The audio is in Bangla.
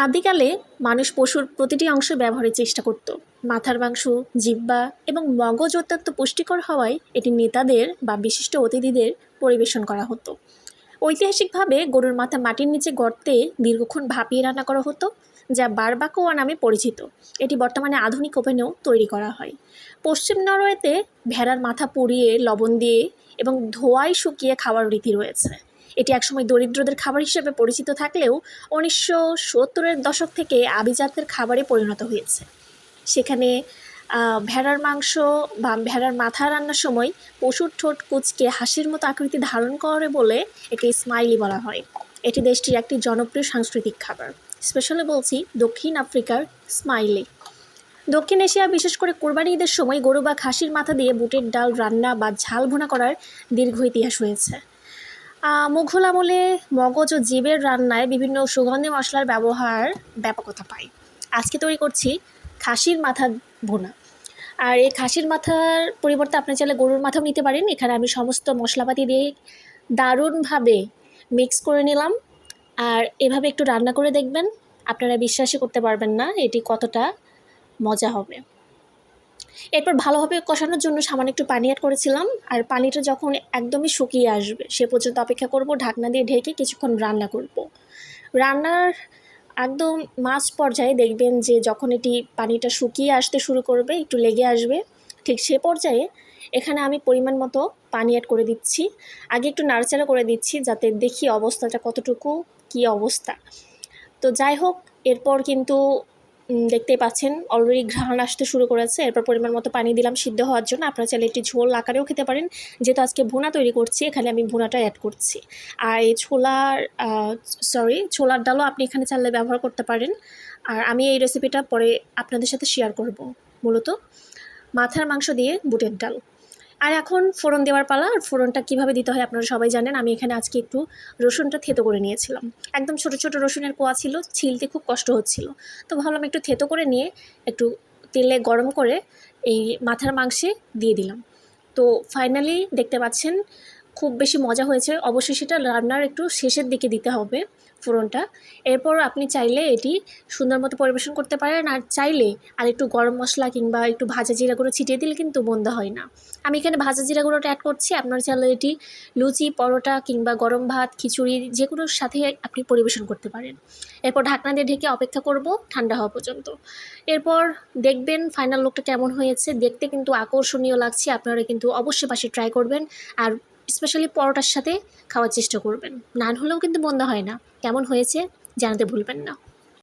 আদিকালে মানুষ পশুর প্রতিটি অংশ ব্যবহারের চেষ্টা করত। মাথার মাংস, জিহ্বা এবং মগজ অত্যন্ত পুষ্টিকর হওয়ায় এটি নেতাদের বা বিশিষ্ট অতিথিদের পরিবেশন করা হতো। ঐতিহাসিকভাবে গরুর মাথা মাটির নিচে গর্তে দীর্ঘক্ষণ ভাপিয়ে রান্না করা হতো, যা বারবাকোয়া নামে পরিচিত। এটি বর্তমানে আধুনিক ওভেনেও তৈরি করা হয়। পশ্চিম নরওয়েতে ভেড়ার মাথা পুড়িয়ে লবণ দিয়ে এবং ধোয়ায় শুকিয়ে খাওয়ার রীতি রয়েছে। এটি একসময় দরিদ্রদের খাবার হিসেবে পরিচিত থাকলেও 1970-এর দশক থেকে আভিজাত্যের খাবারে পরিণত হয়েছে। সেখানে ভেড়ার মাংস বা ভেড়ার মাথা রান্নার সময় পশুর ঠোঁট কুঁচকে হাসির মতো আকৃতি ধারণ করে বলে একে স্মাইলি বলা হয়। এটি দেশটির একটি জনপ্রিয় সাংস্কৃতিক খাবার। স্পেশালি বলছি দক্ষিণ আফ্রিকার স্মাইলি। দক্ষিণ এশিয়া, বিশেষ করে কোরবানি ঈদের সময় গরু বা খাসির মাথা দিয়ে বুটের ডাল রান্না বা ঝাল ভুনা করার দীর্ঘ ইতিহাস রয়েছে। মুঘল আমলে মগজ ও জীবের রান্নায় বিভিন্ন সুগন্ধি মশলার ব্যবহার ব্যাপকতা পায়। আজকে তৈরি করছি খাসির মাথা ভুনা। আর এই খাসির মাথার পরিবর্তে আপনি চাইলে গরুর মাথাও নিতে পারেন। এখানে আমি সমস্ত মশলাপাতি দিয়ে দারুণভাবে মিক্স করে নিলাম। আর এভাবে একটু রান্না করে দেখবেন, আপনারা বিশ্বাসই করতে পারবেন না এটি কতটা মজা হবে। এরপর ভালোভাবে কষানোর জন্য সামান্য একটু পানি অ্যাড করেছিলাম। আর পানিটা যখন একদমই শুকিয়ে আসবে সে পর্যন্ত অপেক্ষা করব, ঢাকনা দিয়ে ঢেকে কিছুক্ষণ রান্না করব। রান্নার একদম মাঝ পর্যায়ে দেখবেন যে যখন এটি পানিটা শুকিয়ে আসতে শুরু করবে, একটু লেগে আসবে, ঠিক সে পর্যায়ে এখানে আমি পরিমাণ মতো পানি অ্যাড করে দিচ্ছি। আগে একটু নাড়াচাড়া করে দিচ্ছি যাতে দেখি অবস্থাটা কতটুকু কী অবস্থা। তো যাই হোক, এরপর কিন্তু দেখতেই পাচ্ছেন অলরেডি ঘ্রাণ আসতে শুরু করেছে। এরপর পরিমাণ মতো পানি দিলাম সিদ্ধ হওয়ার জন্য। আপনারা চাইলে একটি ঝোল আকারেও খেতে পারেন। যেহেতু আজকে ভুনা তৈরি করছি, এখানে আমি ভুনাটা অ্যাড করছি। আর এই ছোলার ডালও আপনি এখানে চাইলে ব্যবহার করতে পারেন। আর আমি এই রেসিপিটা পরে আপনাদের সাথে শেয়ার করব। মূলত মাথার মাংস দিয়ে বুটের ডাল। আর এখন ফোড়ন দেওয়ার পালা। আর ফোড়নটা কীভাবে দিতে হয় আপনারা সবাই জানেন। আমি এখানে আজকে একটু রসুনটা থেতো করে নিয়েছিলাম। একদম ছোট ছোট রসুনের কোয়া ছিল, ছিলতে খুব কষ্ট হচ্ছিল। তো ভাবলাম একটু থেতো করে নিয়ে একটু তেলে গরম করে এই মাথার মাংসে দিয়ে দিলাম। তো ফাইনালি দেখতে পাচ্ছেন খুব বেশি মজা হয়েছে। অবশ্যই সেটা রান্নার একটু শেষের দিকে দিতে হবে ফোড়নটা। এরপর আপনি চাইলে এটি সুন্দর মতো পরিবেশন করতে পারেন। আর চাইলে আর একটু গরম মশলা কিংবা একটু ভাজা জিরা গুঁড়ো ছিটিয়ে দিলে কিন্তু মন্দ হয় না। আমি এখানে ভাজা জিরা গুঁড়োটা অ্যাড করছি। আপনার চাইলে এটি লুচি, পরোটা কিংবা গরম ভাত, খিচুড়ি যে কোনোর সাথে আপনি পরিবেশন করতে পারেন। এরপর ঢাকনা দিয়ে ঢেকে অপেক্ষা করব ঠান্ডা হওয়া পর্যন্ত। এরপর দেখবেন ফাইনাল লুকটা কেমন হয়েছে। দেখতে কিন্তু আকর্ষণীয় লাগছে। আপনারা কিন্তু অবশ্যই পাশে ট্রাই করবেন। আর স্পেশালি পরোটার সাথে খাওয়ার চেষ্টা করবেন। নান হলেও কিন্তু মন্দ হয় না। কেমন হয়েছে জানাতে ভুলবেন না।